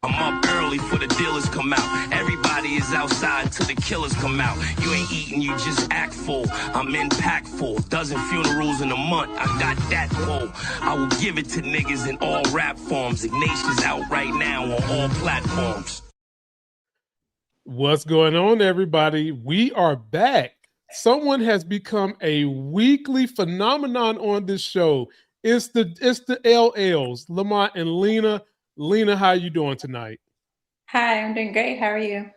I'm up early for the dealers come out. Everybody is outside till the killers come out. You ain't eating, you just act full. I'm impactful. Dozen funerals in a month. I got that pull. I will give it to niggas in all rap forms. Ignatius out right now on all platforms. What's going on, everybody? We are back. Someone has become a weekly phenomenon on this show. It's the LLs, Lamont and Lena. Lena, how you doing tonight? Hi, I'm doing great. How are you?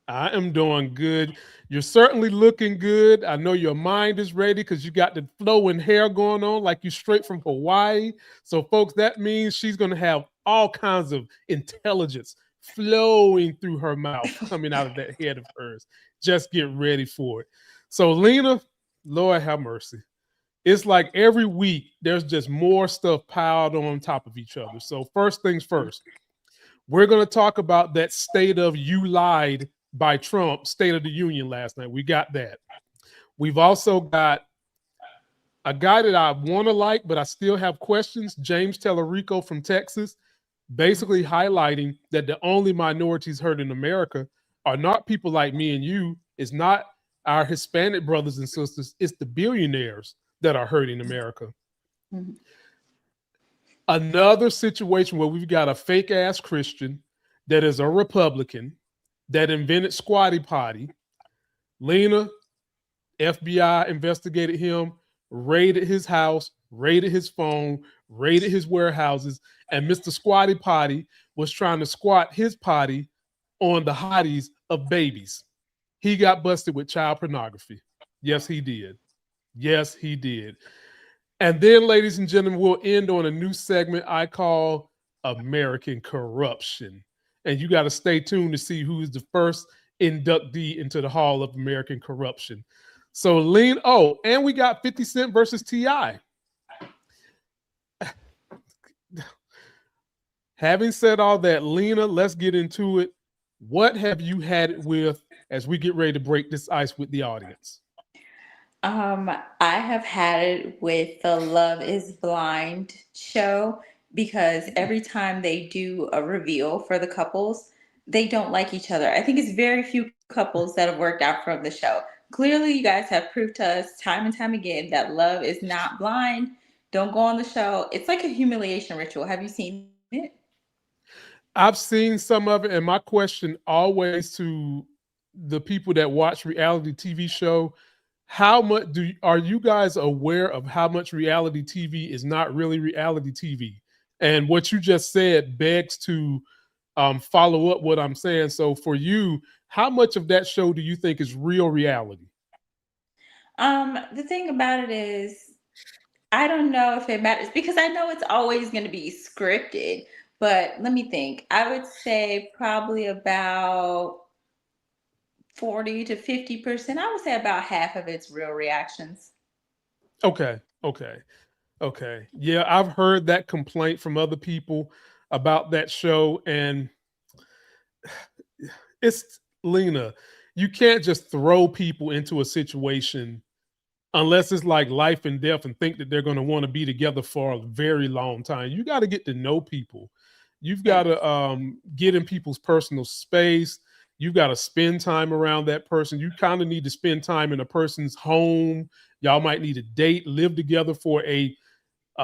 I am doing good. You're certainly looking good. I know your mind is ready because you got the flowing hair going on like you straight from Hawaii. So, folks, that means she's going to have all kinds of intelligence flowing through her mouth coming out of that head of hers. Just get ready for it. So, Lena, Lord have mercy. It's like every week there's just more stuff piled on top of each other. So, first things first, we're going to talk about that state of you lied by Trump, State of the Union last night. We got that. We've also got a guy that I want to like, but I still have questions, James Talarico from Texas, basically highlighting that the only minorities hurt in America are not people like me and you, it's not our Hispanic brothers and sisters, it's the billionaires that are hurting America. Mm-hmm. Another situation where we've got a fake ass Christian that is a Republican that invented Squatty Potty. Lena, FBI investigated him, raided his house, raided his phone, raided his warehouses, and Mr. Squatty Potty was trying to squat his potty on the hotties of babies. He got busted with child pornography. Yes, he did. Yes, he did. And then, ladies and gentlemen, we'll end on a new segment I call American Corruption. And you got to stay tuned to see who's the first inductee into the Hall of American Corruption. So, and we got 50 Cent versus T.I. Having said all that, Lena, let's get into it. What have you had it with as we get ready to break this ice with the audience? I have had it with the Love is Blind show because every time they do a reveal for the couples, they don't like each other. I think it's very few couples that have worked out from the show. Clearly, you guys have proved to us time and time again that love is not blind. Don't go on the show. It's like a humiliation ritual. Have you seen it? I've seen some of it, and my question always to the people that watch reality TV show, how much are you guys aware of how much reality TV is not really reality TV? And what you just said begs to follow up what I'm saying. So for you, how much of that show do you think is real reality? The thing about it is, I don't know if it matters because I know it's always going to be scripted. But let me think. I would say probably about 40 to 50%. I would say about half of it's real reactions. Okay. Yeah, I've heard that complaint from other people about that show. And it's, Lena, you can't just throw people into a situation unless it's like life and death and think that they're going to want to be together for a very long time. You got to get to know people. You've got to get in people's personal space. You've got to spend time around that person. You kind of need to spend time in a person's home. Y'all might need to date, live together for a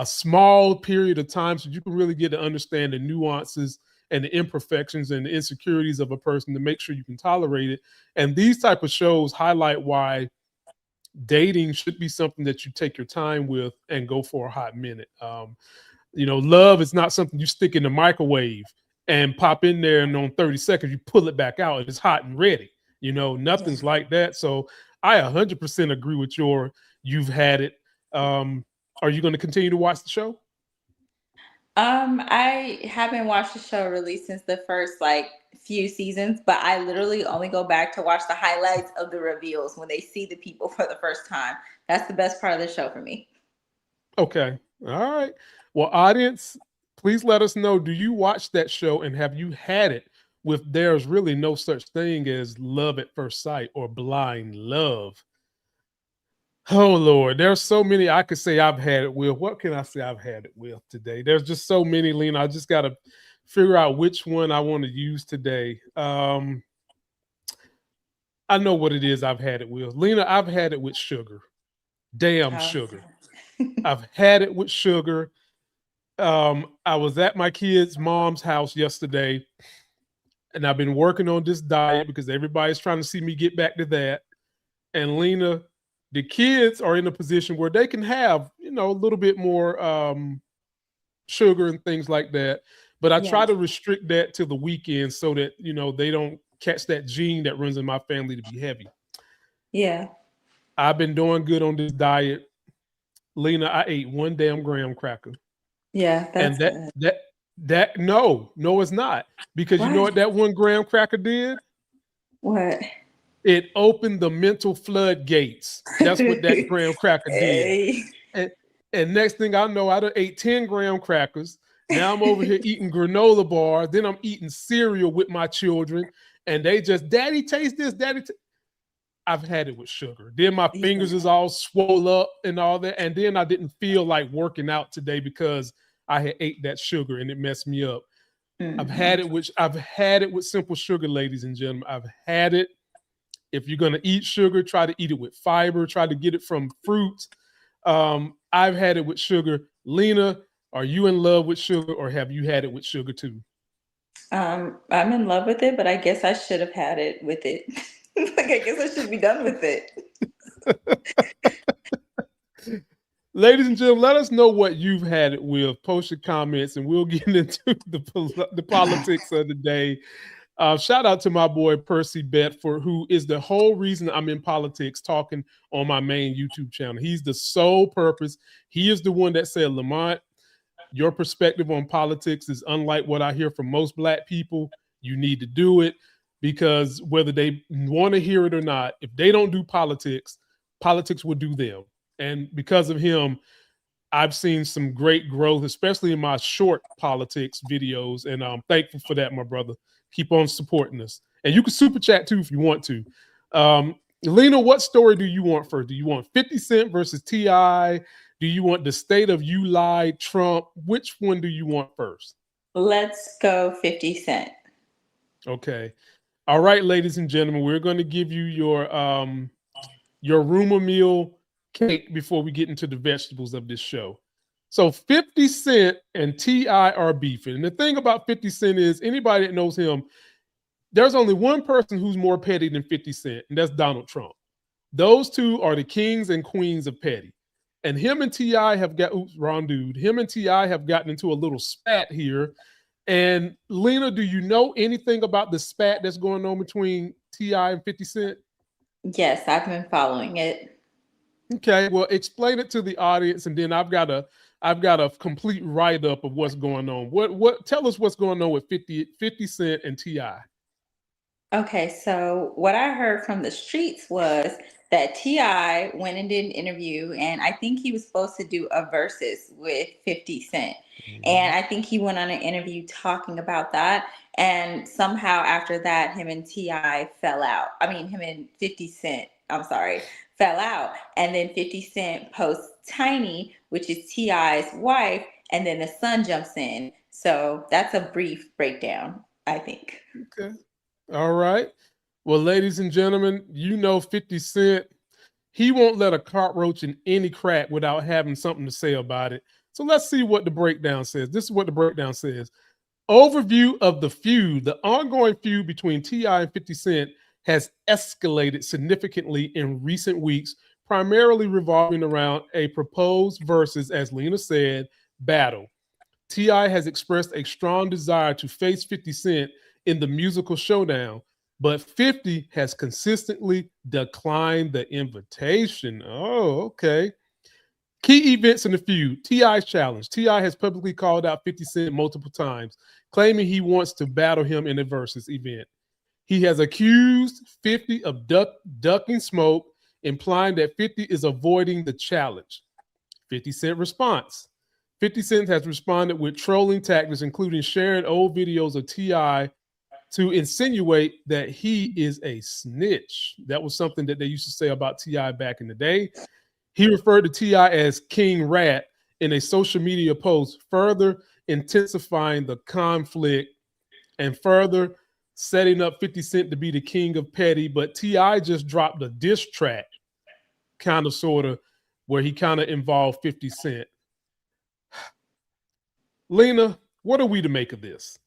small period of time so you can really get to understand the nuances and the imperfections and the insecurities of a person to make sure you can tolerate it. And these type of shows highlight why dating should be something that you take your time with and go for a hot minute. Love is not something you stick in the microwave and pop in there and on 30 seconds, you pull it back out and it's hot and ready. Nothing's like that. So I 100% agree with you've had it. Are you going to continue to watch the show? I haven't watched the show really since the first few seasons, but I literally only go back to watch the highlights of the reveals when they see the people for the first time. That's the best part of the show for me. Okay. All right. Well, audience, please let us know, do you watch that show and have you had it with there's really no such thing as love at first sight or blind love? Oh, Lord, there's so many I could say I've had it with. What can I say I've had it with today? There's just so many, Lena. I just got to figure out which one I want to use today. I know what it is I've had it with. Lena, I've had it with sugar. Damn sugar. I've had it with sugar. I was at my kid's mom's house yesterday, and I've been working on this diet because everybody's trying to see me get back to that. And Lena, the kids are in a position where they can have, a little bit more sugar and things like that. But I try to restrict that to the weekend so that, they don't catch that gene that runs in my family to be heavy. Yeah. I've been doing good on this diet. Lena, I ate 1 damn graham cracker. Yeah, that's and good. no, it's not. Because you know what that 1 graham cracker did? What? It opened the mental floodgates. That's what that graham cracker did. And next thing I know, I done ate 10 graham crackers. Now I'm over here eating granola bar. Then I'm eating cereal with my children. And they just, Daddy, taste this. I've had it with sugar. Then my fingers is all swole up and all that. And then I didn't feel like working out today because I had ate that sugar and it messed me up. Mm-hmm. I've had it with simple sugar, ladies and gentlemen. I've had it. If you're gonna eat sugar, try to eat it with fiber. Try to get it from fruits. I've had it with sugar. Lena, are you in love with sugar, or have you had it with sugar too? I'm in love with it, but I guess I should have had it with it. Like, I guess I should be done with it. Ladies and gentlemen, let us know what you've had it with. Post your comments, and we'll get into the politics of the day. Shout out to my boy Percy Bedford, who is the whole reason I'm in politics, talking on my main YouTube channel. He's the sole purpose. He is the one that said, Lamont, your perspective on politics is unlike what I hear from most Black people. You need to do it, because whether they want to hear it or not, if they don't do politics, politics will do them. And because of him, I've seen some great growth, especially in my short politics videos. And I'm thankful for that, my brother. Keep on supporting us. And you can super chat too if you want to. Lena, what story do you want first? Do you want 50 Cent versus T.I.? Do you want the state of you lied, Trump? Which one do you want first? Let's go 50 Cent. Okay. All right, ladies and gentlemen, we're going to give you your rumor meal cake before we get into the vegetables of this show. So 50 Cent and T.I. are beefing. And the thing about 50 Cent is, anybody that knows him, there's only one person who's more petty than 50 Cent, and that's Donald Trump. Those two are the kings and queens of petty. And him and T.I. have got, wrong dude. Him and T.I. have gotten into a little spat here. And Lena, do you know anything about the spat that's going on between T.I. and 50 Cent? Yes, I've been following it. Okay, well, explain it to the audience, and then I've got a complete write-up of what's going on. What tell us what's going on with 50 Cent and T.I. Okay, so what I heard from the streets was that T.I. went and did an interview, and I think he was supposed to do a versus with 50 Cent. Mm-hmm. And I think he went on an interview talking about that. And somehow after that, him and T.I. fell out. I mean, him and 50 Cent, fell out. And then 50 Cent posts Tiny, which is T.I.'s wife, and then the son jumps in. So that's a brief breakdown, I think. Okay. All right. Well, ladies and gentlemen, 50 Cent, he won't let a cockroach in any crack without having something to say about it. So let's see what the breakdown says. This is what the breakdown says. Overview of the feud. The ongoing feud between T.I. and 50 Cent has escalated significantly in recent weeks, primarily revolving around a proposed versus, as Lena said, battle. T.I. has expressed a strong desire to face 50 Cent in the musical showdown, but 50 has consistently declined the invitation. Oh, okay. Key events in the feud. T.I.'s challenge. T.I. has publicly called out 50 Cent multiple times, claiming he wants to battle him in a versus event. He has accused 50 of ducking smoke, implying that 50 is avoiding the challenge. 50 Cent response. 50 Cent has responded with trolling tactics, including sharing old videos of T.I. to insinuate that he is a snitch. That was something that they used to say about T.I. back in the day. He referred to T.I. as King Rat in a social media post, further intensifying the conflict and further setting up 50 Cent to be the king of petty. But T.I. just dropped a diss track, kind of, sort of, where he kind of involved 50 Cent. Lena, what are we to make of this?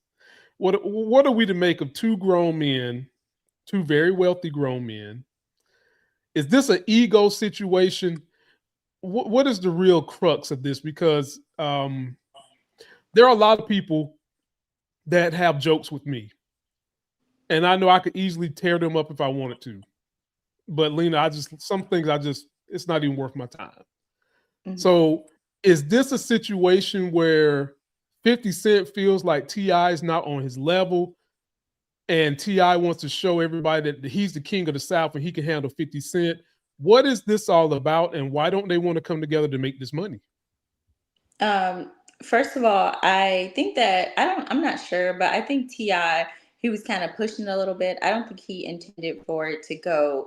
What are we to make of two grown men, two very wealthy grown men? Is this an ego situation? What is the real crux of this? Because there are a lot of people that have jokes with me, and I know I could easily tear them up if I wanted to. But Lena, some things it's not even worth my time. Mm-hmm. So is this a situation where 50 Cent feels like T.I. is not on his level, and T.I. wants to show everybody that he's the king of the South and he can handle 50 Cent? What is this all about, and why don't they want to come together to make this money? First of all, I think that I'm not sure, but I think T.I., he was kind of pushing a little bit. I don't think he intended for it to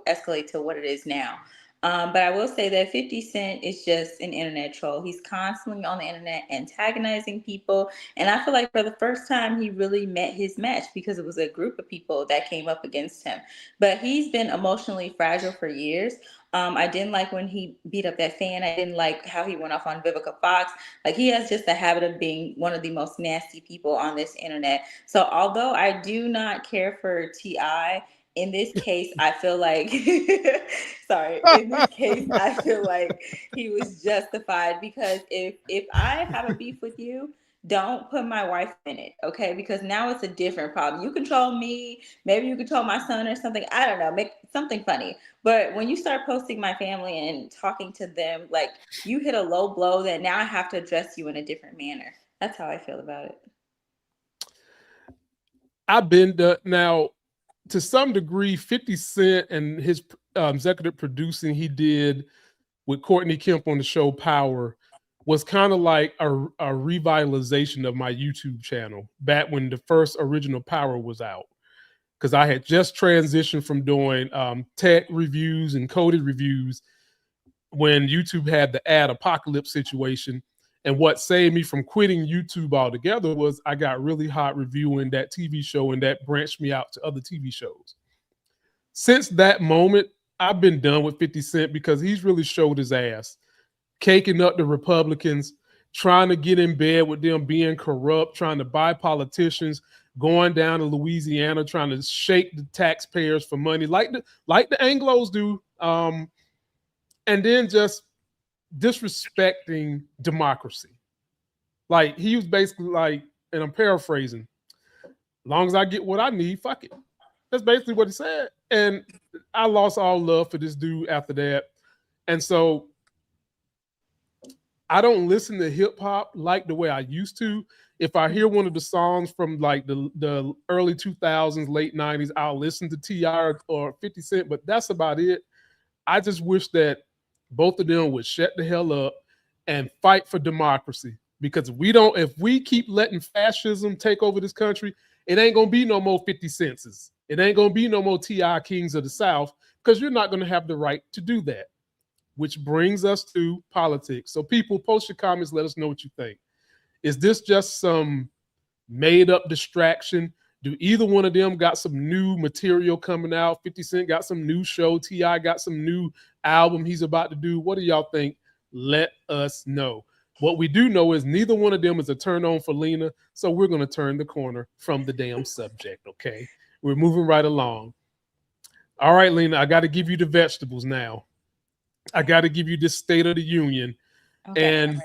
escalate to what it is now. But I will say that 50 Cent is just an internet troll. He's constantly on the internet antagonizing people. And I feel like for the first time, he really met his match because it was a group of people that came up against him. But he's been emotionally fragile for years. I didn't like when he beat up that fan. I didn't like how he went off on Vivica Fox. Like, he has just a habit of being one of the most nasty people on this internet. So although I do not care for T.I., in this case, I feel like, in this case, I feel like he was justified, because if I have a beef with you, don't put my wife in it, okay? Because now it's a different problem. You control me, maybe you control my son or something. I don't know, make something funny. But when you start posting my family and talking to them, like, you hit a low blow that now I have to address you in a different manner. That's how I feel about it. I've been now, to some degree, 50 Cent and his executive producing he did with Courtney Kemp on the show Power was kind of like a revitalization of my YouTube channel back when the first original Power was out. Because I had just transitioned from doing tech reviews and coded reviews when YouTube had the ad apocalypse situation. And what saved me from quitting YouTube altogether was I got really hot reviewing that TV show, and that branched me out to other TV shows. Since that moment, I've been done with 50 Cent because he's really showed his ass, caking up the Republicans, trying to get in bed with them, being corrupt, trying to buy politicians, going down to Louisiana, trying to shake the taxpayers for money like the Anglos do, and then just disrespecting democracy. Like, he was basically like, and I'm paraphrasing, as long as I get what I need, fuck it. That's basically what he said. And I lost all love for this dude after that. And so I don't listen to hip hop like the way I used to. If I hear one of the songs from like the early 2000s, late 90s, I'll listen to T.I. or 50 Cent, but that's about it. I just wish that both of them would shut the hell up and fight for democracy. Because if we keep letting fascism take over this country, it ain't gonna be no more 50 Centses. It ain't gonna be no more T.I. Kings of the South, because you're not gonna have the right to do that. Which brings us to politics. So people, post your comments, let us know what you think. Is this just some made up distraction? Do either one of them got some new material coming out? 50 Cent got some new show. T.I. got some new album he's about to do. What do y'all think? Let us know. What we do know is neither one of them is a turn on for Lena, so we're going to turn the corner from the damn subject, okay? We're moving right along. All right, Lena, I got to give you the vegetables now. I got to give you this State of the Union. Okay, and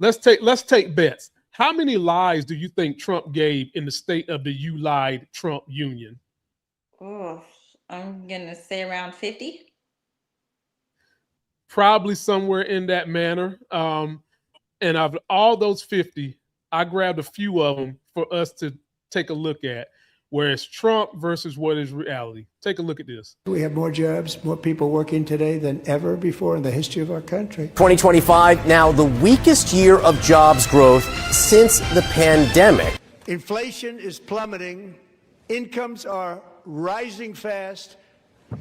let's take bets. How many lies do you think Trump gave in the State of the You Lied Trump Union? Oh, I'm going to say around 50. Probably somewhere in that manner. And of all those 50, I grabbed a few of them for us to take a look at, where it's Trump versus what is reality. Take a look at this. We have more jobs, more people working today than ever before in the history of our country. 2025, now the weakest year of jobs growth since the pandemic. Inflation is plummeting. Incomes are rising fast.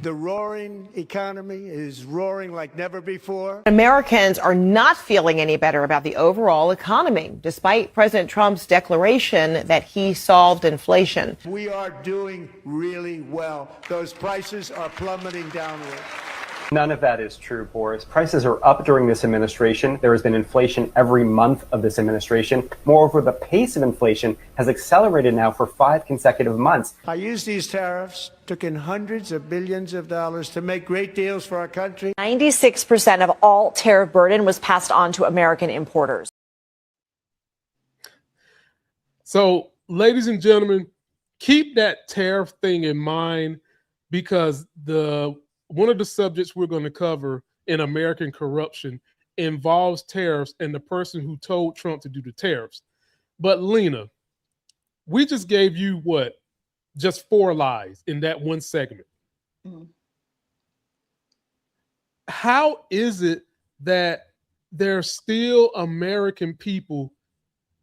The roaring economy is roaring like never before. Americans are not feeling any better about the overall economy, despite President Trump's declaration that he solved inflation. We are doing really well. Those prices are plummeting downward. None of that is true, Boris. Prices are up during this administration. There has been inflation every month of this administration. Moreover, the pace of inflation has accelerated now for 5 consecutive months. I used these tariffs, took in hundreds of billions of dollars to make great deals for our country. 96% of all tariff burden was passed on to American importers. So, ladies and gentlemen, keep that tariff thing in mind, because one of the subjects we're going to cover in American corruption involves tariffs and the person who told Trump to do the tariffs. But Lena, we just gave you what? Just 4 lies in that one segment. Mm-hmm. How is it that there are still American people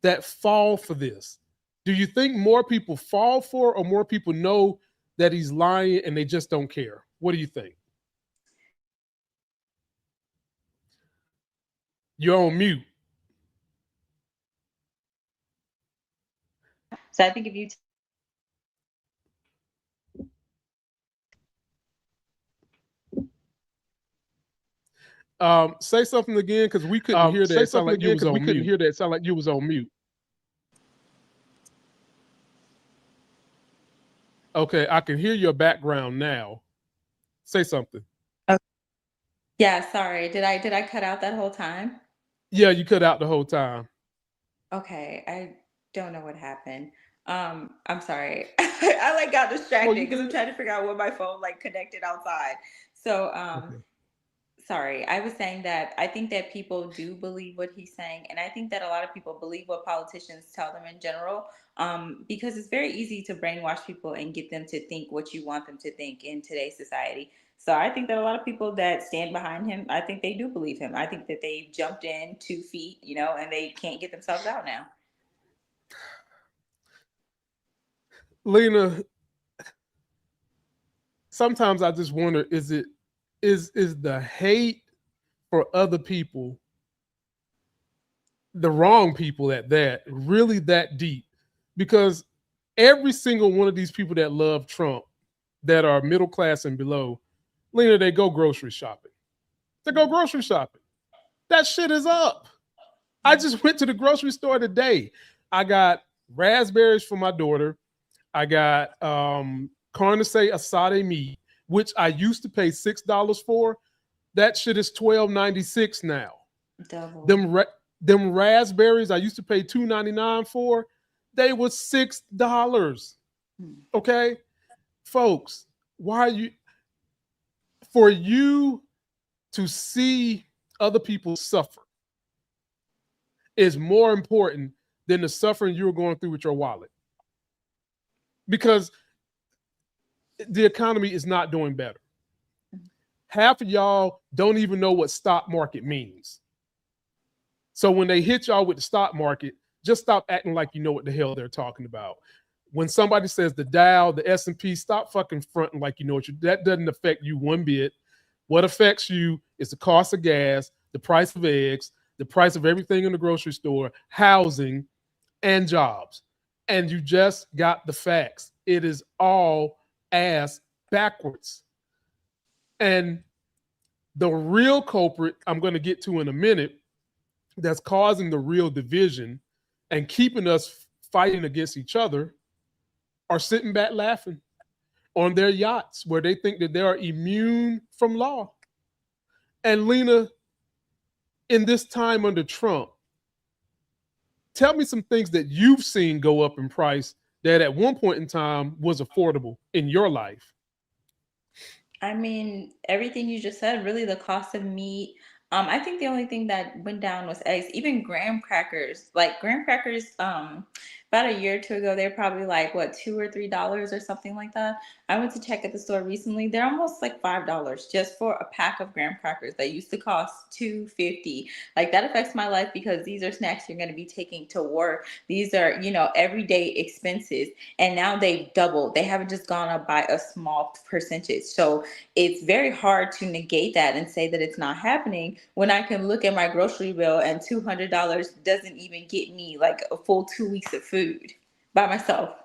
that fall for this? Do you think more people fall for, or more people know that he's lying and they just don't care? What do you think? You're on mute. So I think if you say something again, because we couldn't hear that. It sounded like you was on mute. We couldn't hear that. It sounded like you was on mute. Okay, I can hear your background now. Say something. Yeah, sorry. Did I cut out that whole time? Yeah, you cut out the whole time. Okay, I don't know what happened. I'm sorry. I like got distracted because I'm trying to figure out what my phone like connected outside. So Okay. sorry. I was saying that I think that people do believe what he's saying, and I think that a lot of people believe what politicians tell them in general. Because it's very easy to brainwash people and get them to think what you want them to think in today's society. So I think that a lot of people that stand behind him, I think they do believe him. I think that they jumped in 2 feet, and they can't get themselves out now. Lena, sometimes I just wonder, is the hate for other people, the wrong people at that, really that deep? Because every single one of these people that love Trump, that are middle class and below, Lena, they go grocery shopping. They go grocery shopping. That shit is up. I just went to the grocery store today. I got raspberries for my daughter. I got carne asada meat, which I used to pay $6 for. That shit is $12.96 now. Double. Them raspberries I used to pay $2.99 for, they were $6. Okay, folks, for you to see other people suffer is more important than the suffering you're going through with your wallet, because the economy is not doing better. Half of y'all don't even know what stock market means. So when they hit y'all with the stock market, just stop acting like you know what the hell they're talking about. When somebody says the Dow, the S&P, stop fucking fronting like you know that doesn't affect you one bit. What affects you is the cost of gas, the price of eggs, the price of everything in the grocery store, housing, and jobs. And you just got the facts. It is all ass backwards. And the real culprit I'm going to get to in a minute, that's causing the real division and keeping us fighting against each other, are sitting back laughing on their yachts where they think that they are immune from law. And Lena, in this time under Trump, tell me some things that you've seen go up in price that at one point in time was affordable in your life. I mean, everything you just said, really the cost of meat. I think the only thing that went down was eggs, even graham crackers. Like graham crackers, about a year or two ago, they're probably like what, $2 or $3 or something like that. I went to check at the store recently. They're almost like $5 just for a pack of graham crackers that used to cost $2.50. Like that affects my life because these are snacks you're going to be taking to work. These are, everyday expenses. And now they've doubled. They haven't just gone up by a small percentage. So it's very hard to negate that and say that it's not happening when I can look at my grocery bill and $200 doesn't even get me like a full 2 weeks of food by myself.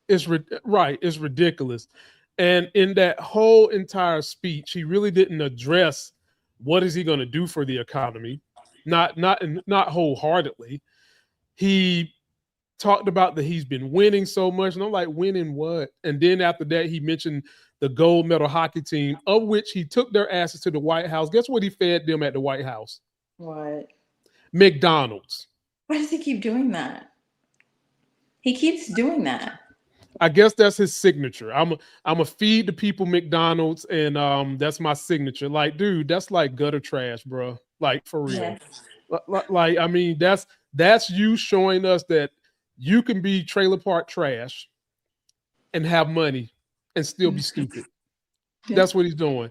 It's right. It's ridiculous. And in that whole entire speech, he really didn't address what is he going to do for the economy. Not wholeheartedly. He talked about that he's been winning so much. And I'm like, winning what? And then after that, he mentioned the gold medal hockey team, of which he took their asses to the White House. Guess what he fed them at the White House? What? McDonald's. Why does he keep doing that? He keeps doing that. I guess that's his signature. I'm a feed the people McDonald's, and that's my signature. Like, dude, that's like gutter trash, bro. Like, for real. Yes. Like, I mean, that's you showing us that you can be trailer park trash and have money and still be stupid. Yeah. That's what he's doing.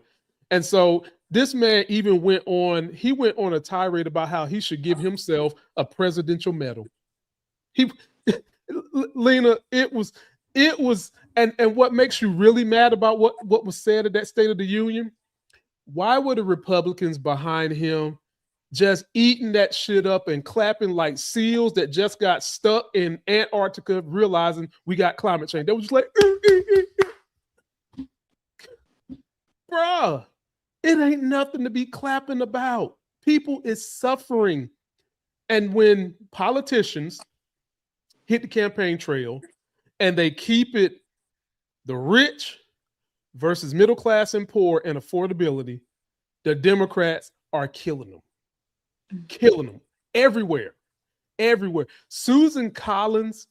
And so this man even went on a tirade about how he should give himself a presidential medal. Lena, it was, and what makes you really mad about what was said at that State of the Union? Why were the Republicans behind him just eating that shit up and clapping like seals that just got stuck in Antarctica, realizing we got climate change? They were just like, bruh, it ain't nothing to be clapping about. People is suffering. And when politicians hit the campaign trail and they keep it the rich versus middle class and poor and affordability, the Democrats are killing them. Killing them everywhere. Susan Collins,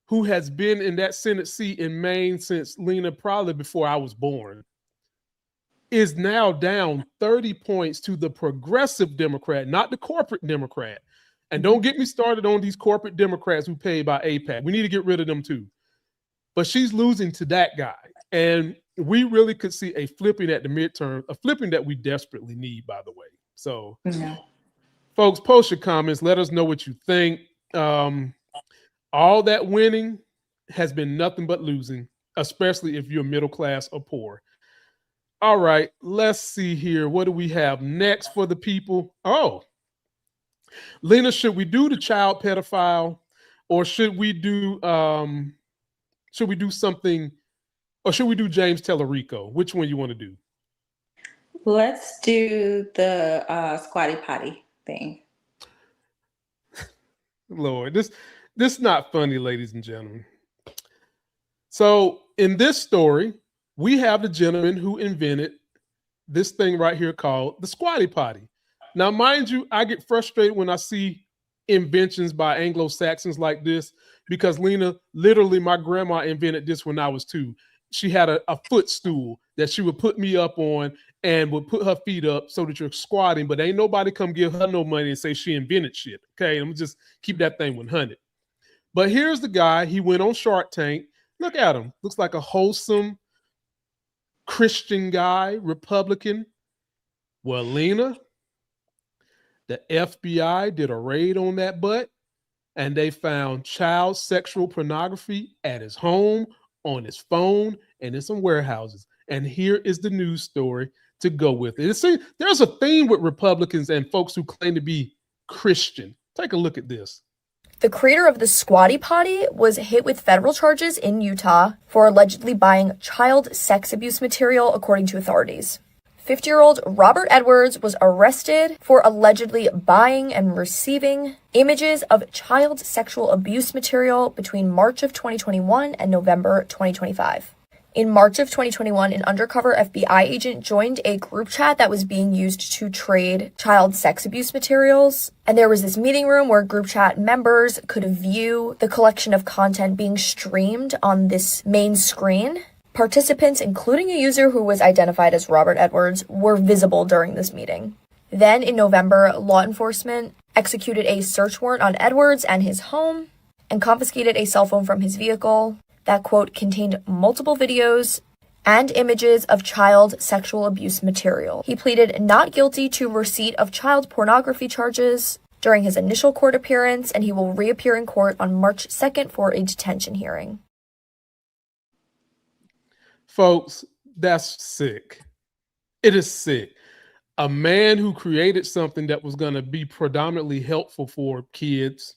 who has been in that Senate seat in Maine since, Lena, probably before I was born, is now down 30 points to the progressive Democrat, not the corporate Democrat. And don't get me started on these corporate Democrats who pay by AIPAC. We need to get rid of them too. But she's losing to that guy. And we really could see a flipping at the midterm, a flipping that we desperately need, by the way. So, folks, post your comments. Let us know what you think. All that winning has been nothing but losing, especially if you're middle class or poor. All right, let's see here. What do we have next for the people? Oh, Lena, should we do the child pedophile, or should we do something, or should we do James Talarico? Which one you want to do? Let's do the Squatty Potty thing. Lord, this is not funny, ladies and gentlemen. So in this story, we have the gentleman who invented this thing right here called the Squatty Potty. Now, mind you, I get frustrated when I see inventions by Anglo-Saxons like this because, Lena, literally my grandma invented this when I was 2. She had a footstool that she would put me up on and would put her feet up so that you're squatting, but ain't nobody come give her no money and say she invented shit. Okay, I'm just keep that thing 100. But here's the guy. He went on Shark Tank. Look at him. Looks like a wholesome Christian guy, Republican. Well, Lena, the FBI did a raid on that butt, and they found child sexual pornography at his home, on his phone, and in some warehouses. And here is the news story to go with it. See, there's a theme with Republicans and folks who claim to be Christian. Take a look at this. The creator of the Squatty Potty was hit with federal charges in Utah for allegedly buying child sex abuse material, according to authorities. 50-year-old Robert Edwards was arrested for allegedly buying and receiving images of child sexual abuse material between March of 2021 and November 2025. In March of 2021, an undercover FBI agent joined a group chat that was being used to trade child sex abuse materials. And there was this meeting room where group chat members could view the collection of content being streamed on this main screen. Participants, including a user who was identified as Robert Edwards, were visible during this meeting. Then in November, law enforcement executed a search warrant on Edwards and his home. and confiscated a cell phone from his vehicle that, quote, contained multiple videos and images of child sexual abuse material. He pleaded not guilty to receipt of child pornography charges during his initial court appearance, and he will reappear in court on March 2nd for a detention hearing. Folks, that's sick. It is sick. A man who created something that was going to be predominantly helpful for kids.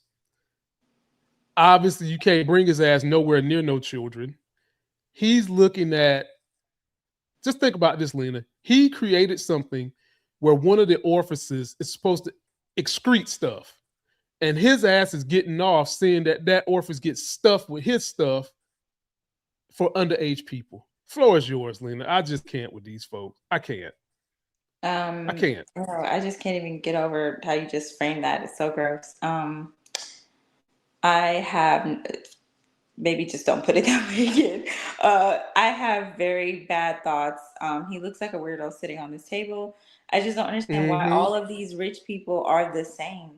Obviously, you can't bring his ass nowhere near no children. He's looking at, just think about this, Lena. He created something where one of the orifices is supposed to excrete stuff. And his ass is getting off seeing that that orifice gets stuffed with his stuff for underage people. Floor is yours, Lena. I just can't with these folks. I can't. I can't. I just can't even get over how you just framed that. It's so gross. I have, maybe just don't put it that way again. I have very bad thoughts. He looks like a weirdo sitting on this table. I just don't understand why all of these rich people are the same.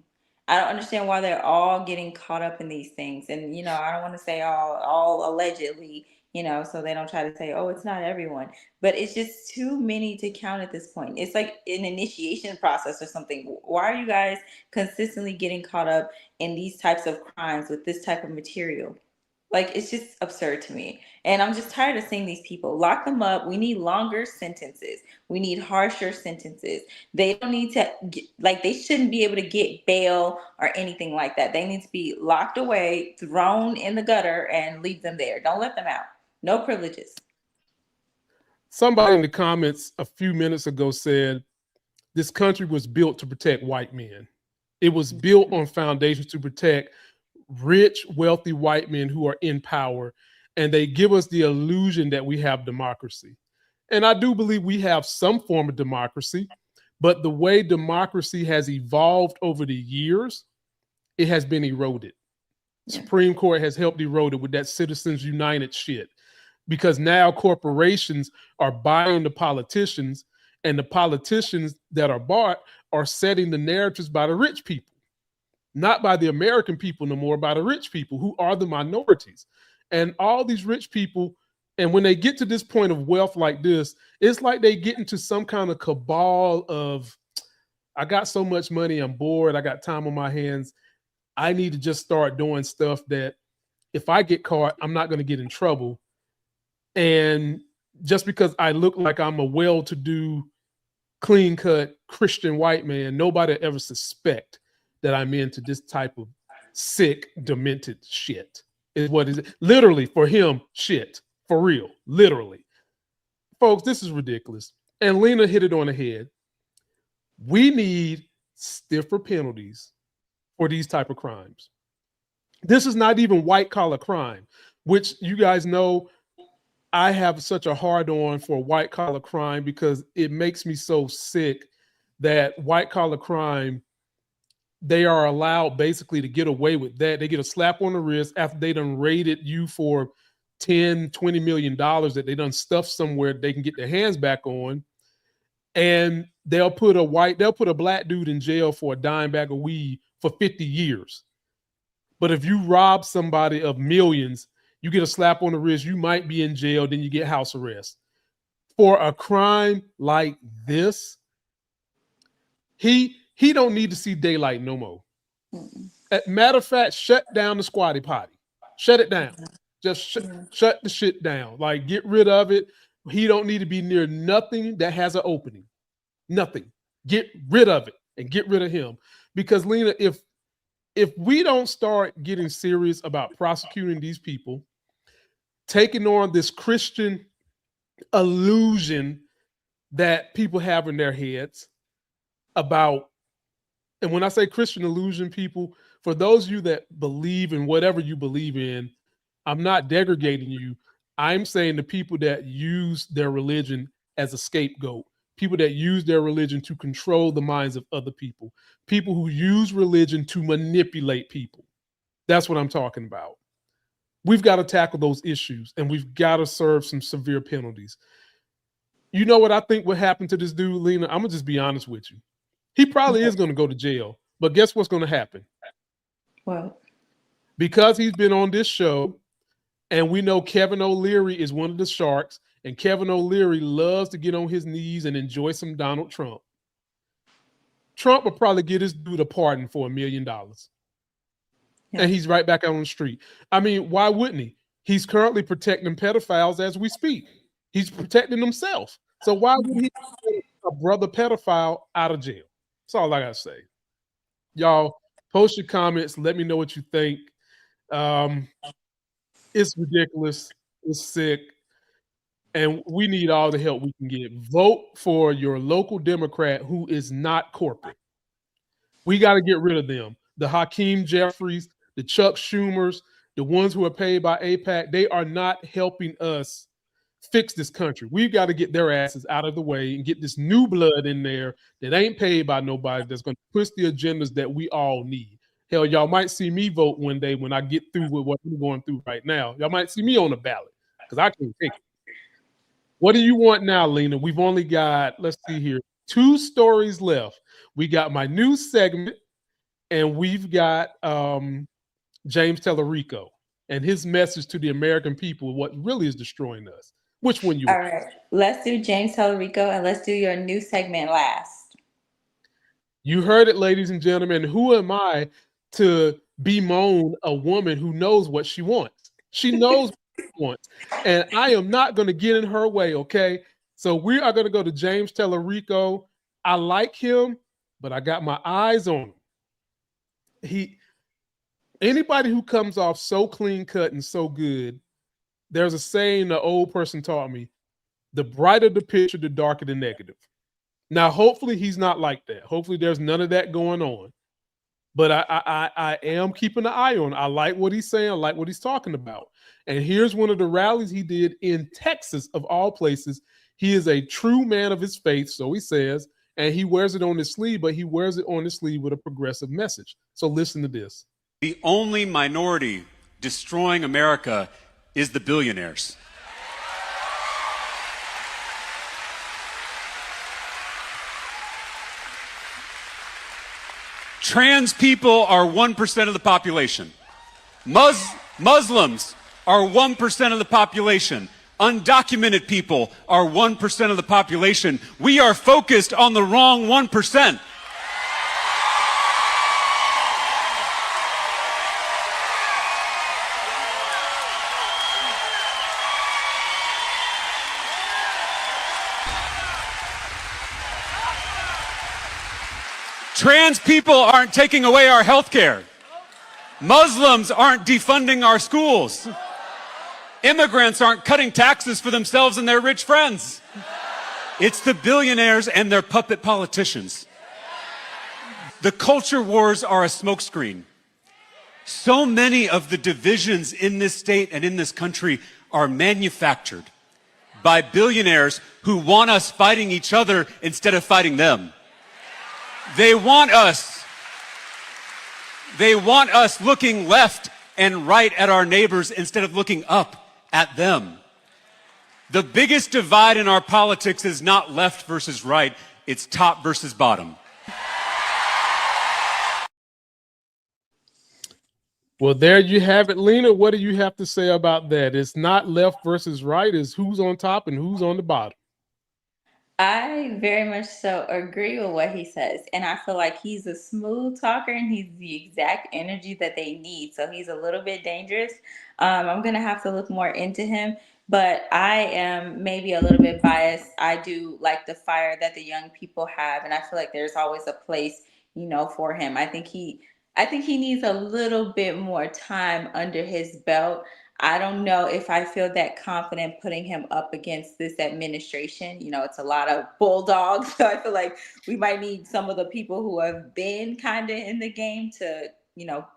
I don't understand why they're all getting caught up in these things. And, you know, I don't want to say all allegedly, you know, so they don't try to say, oh, it's not everyone. But it's just too many to count at this point. It's like an initiation process or something. Why are you guys consistently getting caught up in these types of crimes with this type of material? Like, it's just absurd to me. And I'm just tired of seeing these people. Lock them up. We need longer sentences. We need harsher sentences. They don't need to, they shouldn't be able to get bail or anything like that. They need to be locked away, thrown in the gutter, and leave them there. Don't let them out. No privileges. Somebody in the comments a few minutes ago said this country was built to protect white men. It was built on foundations to protect rich, wealthy white men who are in power, and they give us the illusion that we have democracy. And I do believe we have some form of democracy, but the way democracy has evolved over the years, it has been eroded. Yeah. Supreme Court has helped erode it with that Citizens United shit, because now corporations are buying the politicians, and the politicians that are bought are setting the narratives by the rich people. Not by the American people no more, by the rich people who are the minorities. And all these rich people, and when they get to this point of wealth like this, it's like they get into some kind of cabal of, I got so much money, I'm bored, I got time on my hands, I need to just start doing stuff that if I get caught, I'm not going to get in trouble. And just because I look like I'm a well-to-do, clean-cut Christian white man, nobody ever suspect that I'm into this type of sick, demented shit. Is what is it? Literally, for him, shit. For real. Literally. Folks, this is ridiculous. And Lena hit it on the head. We need stiffer penalties for these type of crimes. This is not even white-collar crime, which you guys know I have such a hard-on for white-collar crime because it makes me so sick that white-collar crime, they are allowed basically to get away with that. They get a slap on the wrist after they done raided you for $10, $20 million that they done stuffed somewhere they can get their hands back on. And they'll put a black dude in jail for a dime bag of weed for 50 years. But if you rob somebody of millions, you get a slap on the wrist, you might be in jail, then you get house arrest. For a crime like this, he don't need to see daylight no more. Matter of fact, shut down the Squatty Potty. Shut it down. Just shut the shit down. Like, get rid of it. He don't need to be near nothing that has an opening. Nothing. Get rid of it and get rid of him. Because, Lena, if we don't start getting serious about prosecuting these people, taking on this Christian illusion that people have in their heads about, and when I say Christian illusion, people, for those of you that believe in whatever you believe in, I'm not degrading you. I'm saying the people that use their religion as a scapegoat, people that use their religion to control the minds of other people, people who use religion to manipulate people. That's what I'm talking about. We've got to tackle those issues, and we've got to serve some severe penalties. You know what I think would happen to this dude, Lena? I'm going to just be honest with you. He probably is going to go to jail, but guess what's going to happen? What? because he's been on this show, and we know Kevin O'Leary is one of the sharks, and Kevin O'Leary loves to get on his knees and enjoy some Donald Trump. Trump will probably get his dude a pardon for $1 million. And he's right back out on the street. I mean, why wouldn't he? He's currently protecting pedophiles as we speak. He's protecting himself. So why would he get a brother pedophile out of jail? That's all I got to say. Y'all, post your comments. Let me know what you think. It's ridiculous. It's sick. And we need all the help we can get. Vote for your local Democrat who is not corporate. We got to get rid of them. The Hakeem Jeffries, the Chuck Schumers, the ones who are paid by AIPAC, they are not helping us fix this country. We've got to get their asses out of the way and get this new blood in there that ain't paid by nobody, that's going to push the agendas that we all need. Hell, y'all might see me vote one day when I get through with what I'm going through right now. Y'all might see me on the ballot because I can't take it. What do you want now, Lena? We've only got, let's see here, 2 stories left. We got my new segment, and we've got James Talarico and his message to the American people, what really is destroying us. Which one you want? All right, let's do James Talarico, and let's do your new segment last. You heard it, ladies and gentlemen. Who am I to bemoan a woman who knows what she wants? She knows what she wants. And I am not going to get in her way, okay? So we are going to go to James Talarico. I like him, but I got my eyes on him. Anybody who comes off so clean cut and so good, there's a saying the old person taught me, the brighter the picture, the darker the negative. Now, hopefully he's not like that. Hopefully there's none of that going on. But I am keeping an eye on. I like what he's saying. I like what he's talking about. And here's one of the rallies he did in Texas, of all places. He is a true man of his faith, so he says, and he wears it on his sleeve, but he wears it on his sleeve with a progressive message. So listen to this. The only minority destroying America is the billionaires. Trans people are 1% of the population. Muslims are 1% of the population. Undocumented people are 1% of the population. We are focused on the wrong 1%. Trans people aren't taking away our health care. Muslims aren't defunding our schools. Immigrants aren't cutting taxes for themselves and their rich friends. It's the billionaires and their puppet politicians. The culture wars are a smokescreen. So many of the divisions in this state and in this country are manufactured by billionaires who want us fighting each other instead of fighting them. They want us looking left and right at our neighbors instead of looking up at them. The biggest divide in our politics is not left versus right, it's top versus bottom. Well, there you have it, Lena. What do you have to say about that? It's not left versus right, it's who's on top and who's on the bottom. I very much so agree with what he says. And I feel like he's a smooth talker and he's the exact energy that they need. So he's a little bit dangerous. I'm going to have to look more into him. But I am maybe a little bit biased. I do like the fire that the young people have. And I feel like there's always a place, for him. I think he needs a little bit more time under his belt. I don't know if I feel that confident putting him up against this administration. It's a lot of bulldogs. So I feel like we might need some of the people who have been kind of in the game to,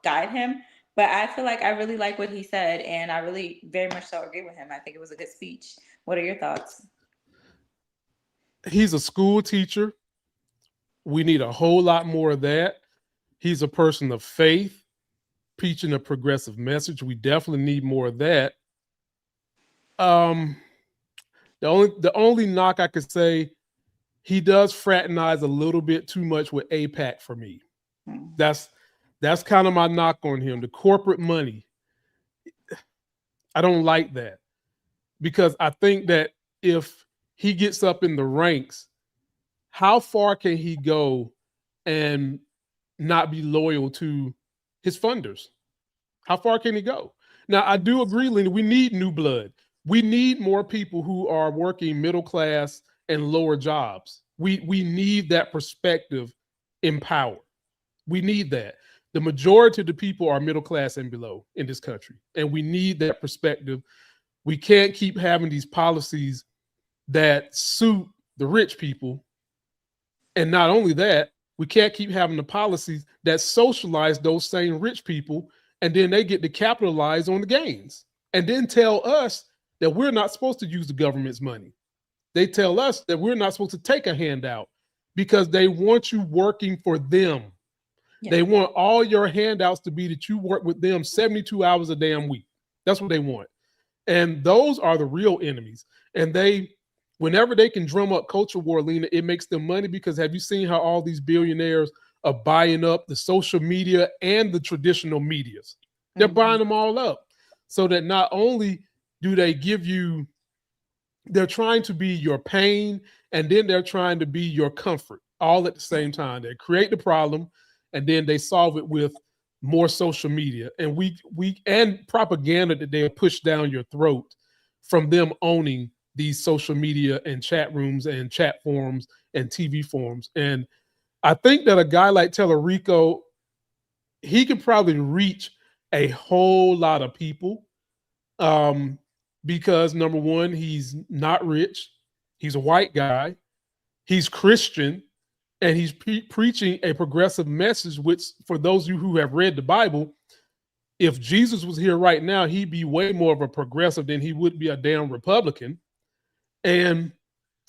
guide him. But I feel like I really like what he said, and I really very much so agree with him. I think it was a good speech. What are your thoughts? He's a school teacher. We need a whole lot more of that. He's a person of faith, preaching a progressive message. We definitely need more of that. The only knock I could say, he does fraternize a little bit too much with AIPAC for me. That's kind of my knock on him. The corporate money. I don't like that, because I think that if he gets up in the ranks, how far can he go and not be loyal to his funders? How far can he go? Now, I do agree, Lena, we need new blood. We need more people who are working middle class and lower jobs. We need that perspective in power. We need that. The majority of the people are middle class and below in this country, and we need that perspective. We can't keep having these policies that suit the rich people. And not only that, we can't keep having the policies that socialize those same rich people, and then they get to capitalize on the gains and then tell us that we're not supposed to use the government's money. They tell us that we're not supposed to take a handout because they want you working for them. Yeah. They want all your handouts to be that you work with them 72 hours a damn week. That's what they want. And those are the real enemies. And whenever they can drum up culture war, Lena, it makes them money, because have you seen how all these billionaires are buying up the social media and the traditional medias? They're buying them all up, so that not only do they give you, they're trying to be your pain, and then they're trying to be your comfort all at the same time. They create the problem, and then they solve it with more social media and and propaganda that they push down your throat from them owning these social media and chat rooms and chat forums and TV forums. And I think that a guy like Talarico, he could probably reach a whole lot of people, because number one, he's not rich. He's a white guy. He's Christian, and he's preaching a progressive message, which, for those of you who have read the Bible, if Jesus was here right now, he'd be way more of a progressive than he would be a damn Republican. And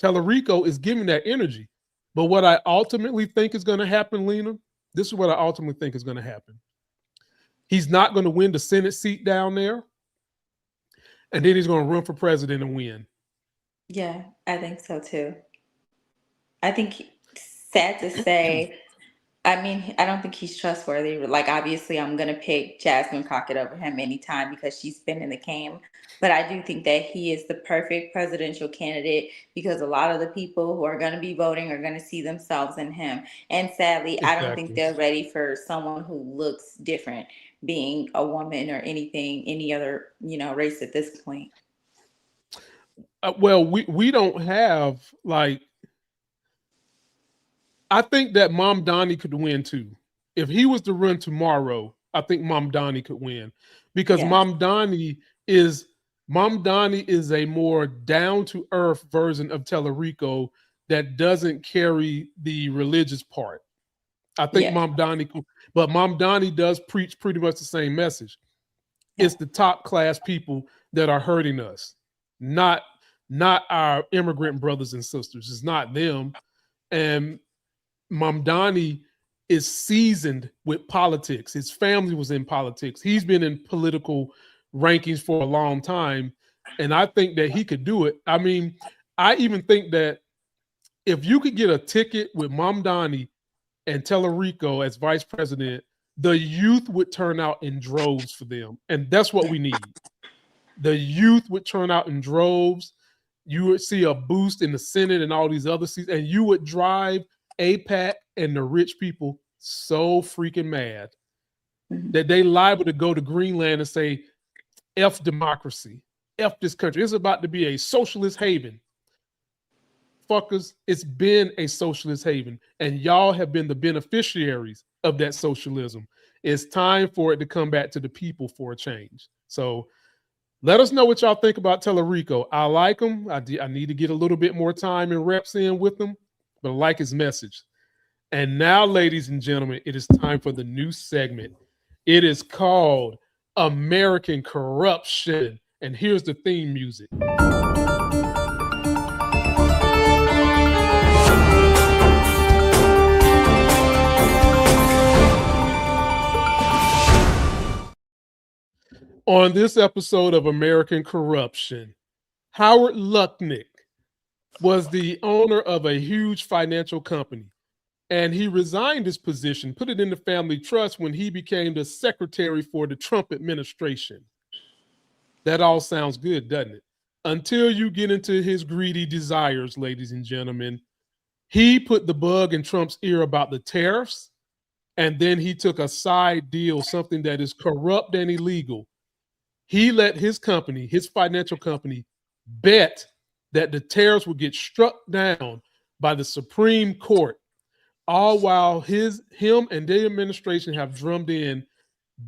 Talarico is giving that energy. But what I ultimately think is going to happen, Lena, this is what I ultimately think is going to happen. He's not going to win the Senate seat down there, and then he's going to run for president and win. Yeah, I think so too. I think, sad to say, I mean, I don't think he's trustworthy. Like, obviously, I'm going to pick Jasmine Crockett over him anytime because she's been in the game. But I do think that he is the perfect presidential candidate, because a lot of the people who are going to be voting are going to see themselves in him. And sadly, exactly. I don't think they're ready for someone who looks different, being a woman or any other, race at this point. Well, we don't have, like, I think that Mom Donnie could win too. If he was to run tomorrow, I think Mom Donnie could win, because yes. Mom Donnie is a more down-to-earth version of Talarico that doesn't carry the religious part. I think yeah. Mom Donnie does preach pretty much the same message. Yeah. It's the top class people that are hurting us, not our immigrant brothers and sisters. It's not them. And Mamdani is seasoned with politics. His family was in politics. He's been in political rankings for a long time. And I think that he could do it. I mean, I even think that if you could get a ticket with Mamdani and Talarico as vice president, the youth would turn out in droves for them. And that's what we need. The youth would turn out in droves. You would see a boost in the Senate and all these other seats, and you would drive AIPAC and the rich people so freaking mad that they liable to go to Greenland and say, F democracy, F this country. It's about to be a socialist haven. Fuckers, it's been a socialist haven, and y'all have been the beneficiaries of that socialism. It's time for it to come back to the people for a change. So let us know what y'all think about Talarico. I like him. I need to get a little bit more time and reps in with him, but I like his message. And now, ladies and gentlemen, it is time for the new segment. It is called American Corruption. And here's the theme music. On this episode of American Corruption, Howard Lutnick was the owner of a huge financial company. And he resigned his position, put it in the family trust when he became the secretary for the Trump administration. That all sounds good, doesn't it? Until you get into his greedy desires, ladies and gentlemen. He put the bug in Trump's ear about the tariffs, and then he took a side deal, something that is corrupt and illegal. He let his company, his financial company, bet that the tariffs would get struck down by the Supreme Court, all while him and the administration have drummed in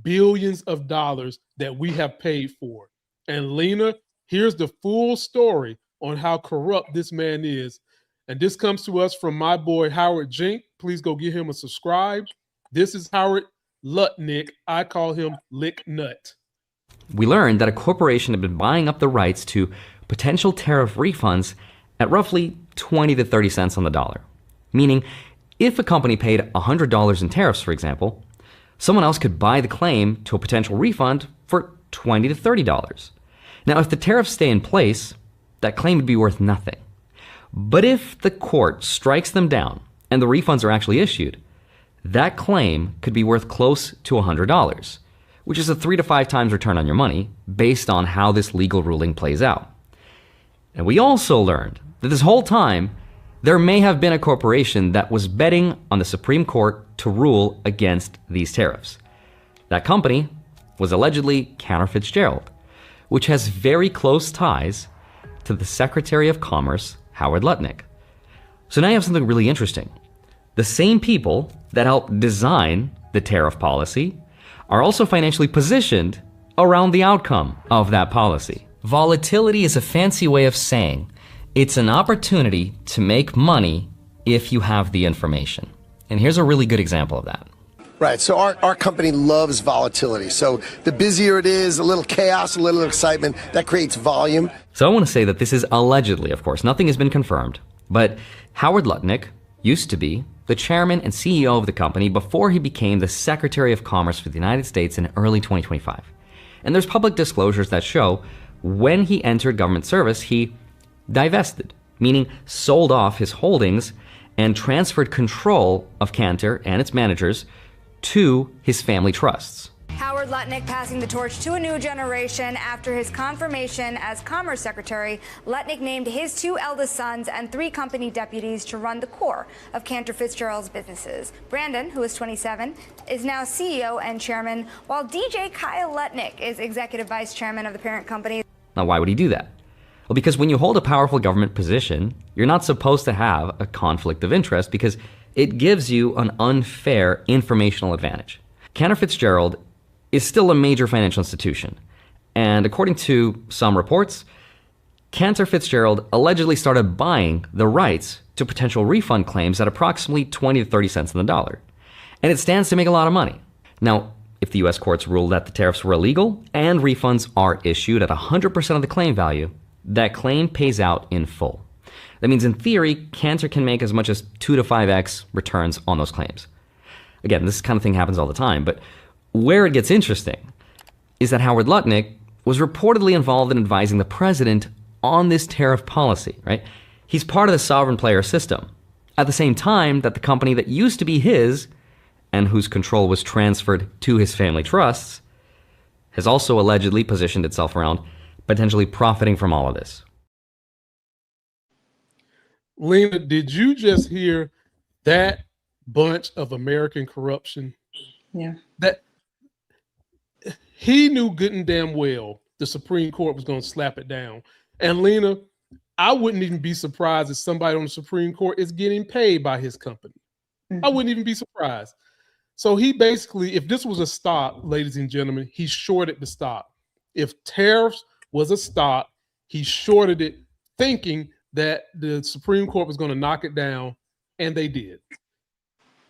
billions of dollars that we have paid for. And Lena, here's the full story on how corrupt this man is. And this comes to us from my boy, Howard Jink. Please go give him a subscribe. This is Howard Lutnick. I call him Lick Nut. We learned that a corporation had been buying up the rights to potential tariff refunds at roughly 20 to 30 cents on the dollar. Meaning, if a company paid $100 in tariffs, for example, someone else could buy the claim to a potential refund for $20 to $30. Now, if the tariffs stay in place, that claim would be worth nothing. But if the court strikes them down and the refunds are actually issued, that claim could be worth close to $100, which is a 3 to 5 times return on your money based on how this legal ruling plays out. And we also learned that this whole time, there may have been a corporation that was betting on the Supreme Court to rule against these tariffs. That company was allegedly Cantor Fitzgerald, which has very close ties to the Secretary of Commerce, Howard Lutnick. So now you have something really interesting. The same people that helped design the tariff policy are also financially positioned around the outcome of that policy. Volatility is a fancy way of saying it's an opportunity to make money if you have the information. And here's a really good example of that. Right, so our company loves volatility. So the busier it is, a little chaos, a little excitement, that creates volume. So I want to say that this is allegedly, of course, nothing has been confirmed, but Howard Lutnick used to be the chairman and CEO of the company before he became the Secretary of Commerce for the United States in early 2025. And there's public disclosures that show when he entered government service, he divested, meaning sold off his holdings and transferred control of Cantor and its managers to his family trusts. Howard Lutnick passing the torch to a new generation. After his confirmation as Commerce Secretary, Lutnick named his 2 eldest sons and 3 company deputies to run the core of Cantor Fitzgerald's businesses. Brandon, who is 27, is now CEO and chairman, while DJ Kyle Lutnick is executive vice chairman of the parent company. Now, why would he do that? Well, because when you hold a powerful government position, you're not supposed to have a conflict of interest because it gives you an unfair informational advantage. Cantor Fitzgerald is still a major financial institution. And according to some reports, Cantor Fitzgerald allegedly started buying the rights to potential refund claims at approximately 20 to 30 cents on the dollar. And it stands to make a lot of money. Now, if the US courts rule that the tariffs were illegal and refunds are issued at 100% of the claim value, that claim pays out in full. That means in theory, Cantor can make as much as 2 to 5x returns on those claims. Again, this kind of thing happens all the time, but where it gets interesting is that Howard Lutnick was reportedly involved in advising the president on this tariff policy, right? He's part of the sovereign player system. At the same time that the company that used to be his and whose control was transferred to his family trusts has also allegedly positioned itself around potentially profiting from all of this. Lena, did you just hear that bunch of American corruption? Yeah. That he knew good and damn well the Supreme Court was going to slap it down. And Lena, I wouldn't even be surprised if somebody on the Supreme Court is getting paid by his company. I wouldn't even be surprised. So he basically, if this was a stock, ladies and gentlemen, he shorted the stock. If tariffs was a stock, he shorted it thinking that the Supreme Court was going to knock it down, and they did.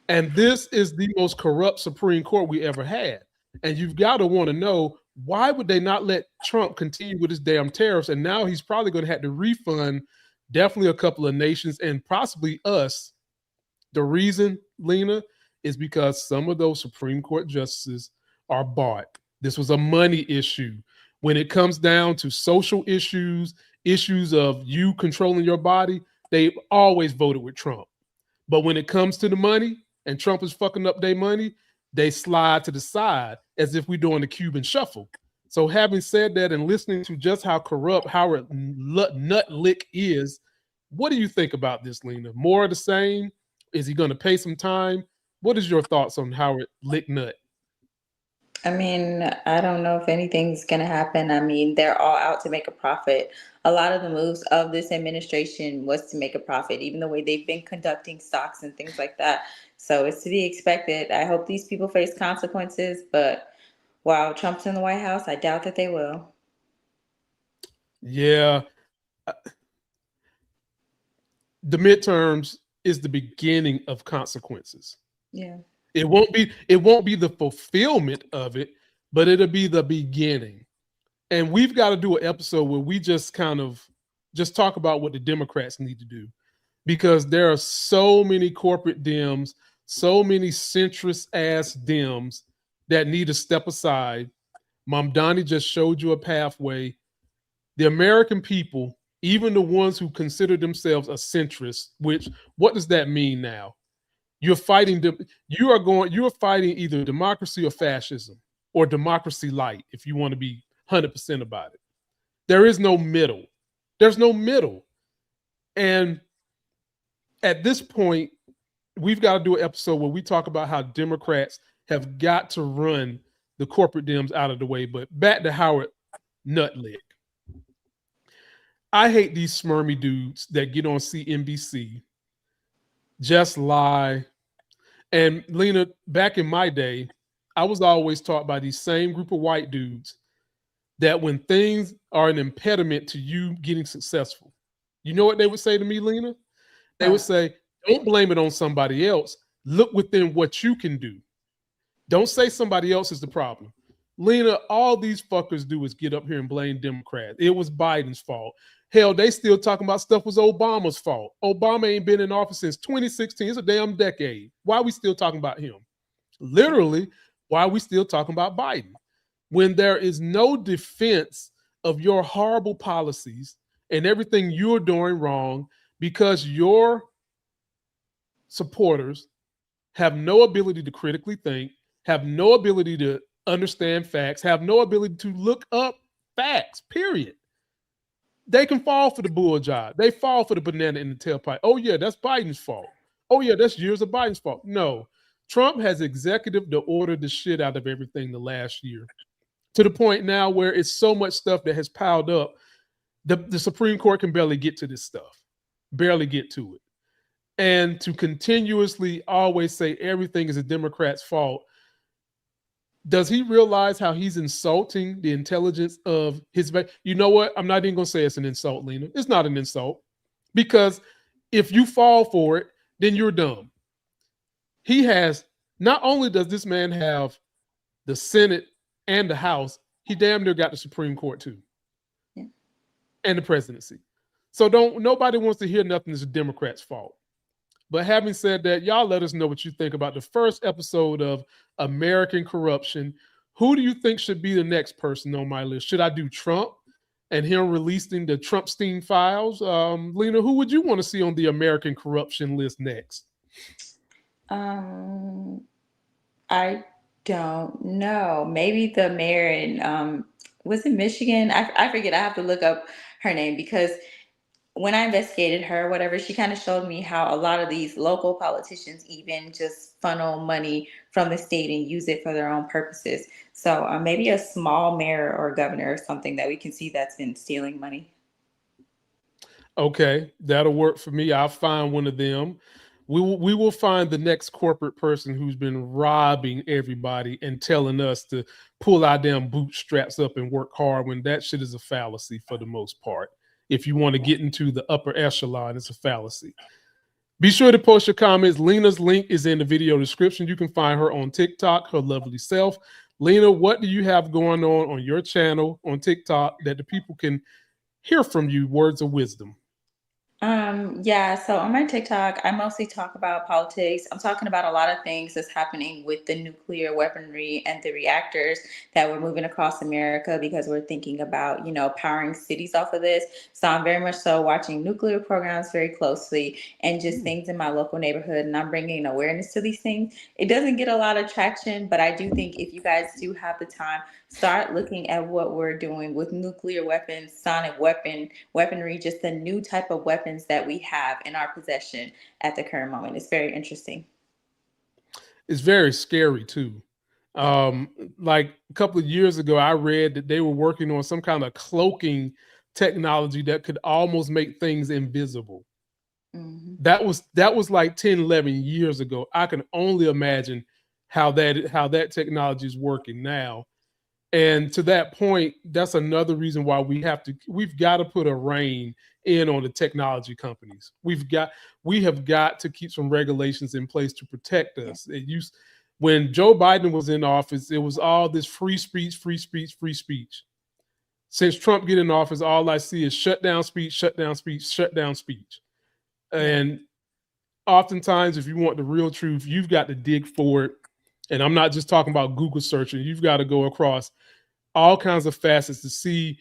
And this is the most corrupt Supreme Court we ever had. And you've got to want to know, why would they not let Trump continue with his damn tariffs? And now he's probably going to have to refund definitely a couple of nations and possibly us. The reason, Lena, is because some of those Supreme Court justices are bought. This was a money issue. When it comes down to social issues, issues of you controlling your body, they always voted with Trump. But when it comes to the money and Trump is fucking up their money, they slide to the side as if we're doing the Cuban shuffle. So having said that and listening to just how corrupt Howard Nutlick is, what do you think about this, Lena? More of the same? Is he going to pay some time? What is your thoughts on Howard Licknut? I mean, I don't know if anything's going to happen. I mean, they're all out to make a profit. A lot of the moves of this administration was to make a profit, even the way they've been conducting stocks and things like that. So it's to be expected. I hope these people face consequences, but while Trump's in the White House, I doubt that they will. Yeah. The midterms is the beginning of consequences. Yeah. It won't be the fulfillment of it, but it'll be the beginning. And we've got to do an episode where we just kind of just talk about what the Democrats need to do, because there are so many corporate Dems, so many centrist ass Dems that need to step aside. Mom Donnie just showed you a pathway. The American people, even the ones who consider themselves a centrist, which what does that mean now? You're fighting either democracy or fascism, or democracy light, if you want to be 100% about it. There is no middle. There's no middle. And at this point, we've got to do an episode where we talk about how Democrats have got to run the corporate Dems out of the way. But back to Howard Nutlick. I hate these smarmy dudes that get on CNBC, just lie. And Lena, back in my day, I was always taught by these same group of white dudes that when things are an impediment to you getting successful, you know what they would say to me, Lena? They would say, don't blame it on somebody else. Look within what you can do. Don't say somebody else is the problem. Lena, all these fuckers do is get up here and blame Democrats. It was Biden's fault. Hell, they still talking about stuff was Obama's fault. Obama ain't been in office since 2016. It's a damn decade. Why are we still talking about him? Literally, why are we still talking about Biden? When there is no defense of your horrible policies and everything you're doing wrong, because your supporters have no ability to critically think, have no ability to understand facts, have no ability to look up facts, period. They can fall for the bull job. They fall for the banana in the tailpipe. Oh, yeah, that's Biden's fault. Oh, yeah, that's years of Biden's fault. No, Trump has executive to order the shit out of everything the last year, to the point now where it's so much stuff that has piled up. The Supreme Court can barely get to this stuff, barely get to it. And to continuously always say everything is a Democrat's fault. Does he realize how he's insulting the intelligence of his? You know what? I'm not even going to say it's an insult, Lena. It's not an insult, because if you fall for it, then you're dumb. He has, not only does this man have the Senate and the House, he damn near got the Supreme Court too. Yeah. And the presidency. So nobody wants to hear nothing is a Democrat's fault. But having said that, y'all let us know what you think about the first episode of American Corruption. Who do you think should be the next person on my list? Should I do Trump and him releasing the Trumpstein files? Lena, who would you want to see on the American Corruption list next? I don't know. Maybe the mayor in, was it Michigan? I forget. I have to look up her name, because when I investigated her, whatever, she kind of showed me how a lot of these local politicians even just funnel money from the state and use it for their own purposes. So maybe a small mayor or governor or something that we can see that's been stealing money. Okay, that'll work for me. I'll find one of them. We will find the next corporate person who's been robbing everybody and telling us to pull our damn bootstraps up and work hard, when that shit is a fallacy for the most part. If you want to get into the upper echelon, it's a fallacy. Be sure to post your comments. Lena's link is in the video description. You can find her on TikTok, her lovely self. Lena, what do you have going on your channel on TikTok that the people can hear from you, words of wisdom? Yeah, so on my TikTok, I mostly talk about politics. I'm talking about a lot of things that's happening with the nuclear weaponry and the reactors that we're moving across America because we're thinking about, powering cities off of this. So I'm very much so watching nuclear programs very closely and just things in my local neighborhood, and I'm bringing awareness to these things. It doesn't get a lot of traction, but I do think if you guys do have the time, start looking at what we're doing with nuclear weapons, sonic weaponry, just the new type of weapons that we have in our possession at the current moment. It's very interesting. It's very scary too. Like a couple of years ago, I read that they were working on some kind of cloaking technology that could almost make things invisible. That was like 10, 11 years ago. I can only imagine how that technology is working now. And to that point, that's another reason why we've got to put a rein in on the technology companies. We have got to keep some regulations in place to protect us. When Joe Biden was in office, it was all this free speech, free speech, free speech. Since Trump get in office, all I see is shut down speech, shut down speech, shut down speech. And oftentimes, if you want the real truth, you've got to dig for it. And I'm not just talking about Google searching. You've got to go across all kinds of facets to see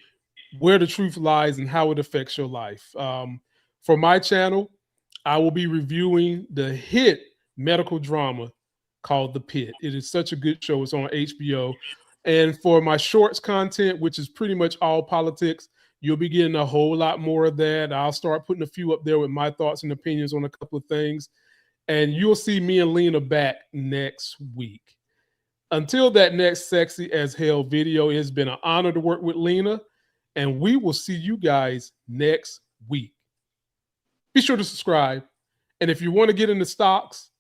where the truth lies and how it affects your life. For my channel, I will be reviewing the hit medical drama called The Pit. It is such a good show. It's on HBO. And for my shorts content, which is pretty much all politics, you'll be getting a whole lot more of that. I'll start putting a few up there with my thoughts and opinions on a couple of things. And you'll see me and Lena back next week. Until that next sexy as hell video, it's been an honor to work with Lena, and we will see you guys next week. Be sure to subscribe. And if you want to get into stocks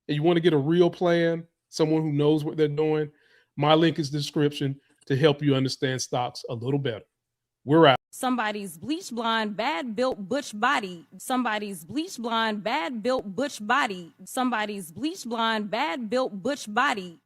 and you want to get a real plan, someone who knows what they're doing, my link is in the description to help you understand stocks a little better. We're out. Somebody's bleach blonde, bad built butch body. Somebody's bleach blonde, bad built butch body. Somebody's bleach blonde, bad built butch body.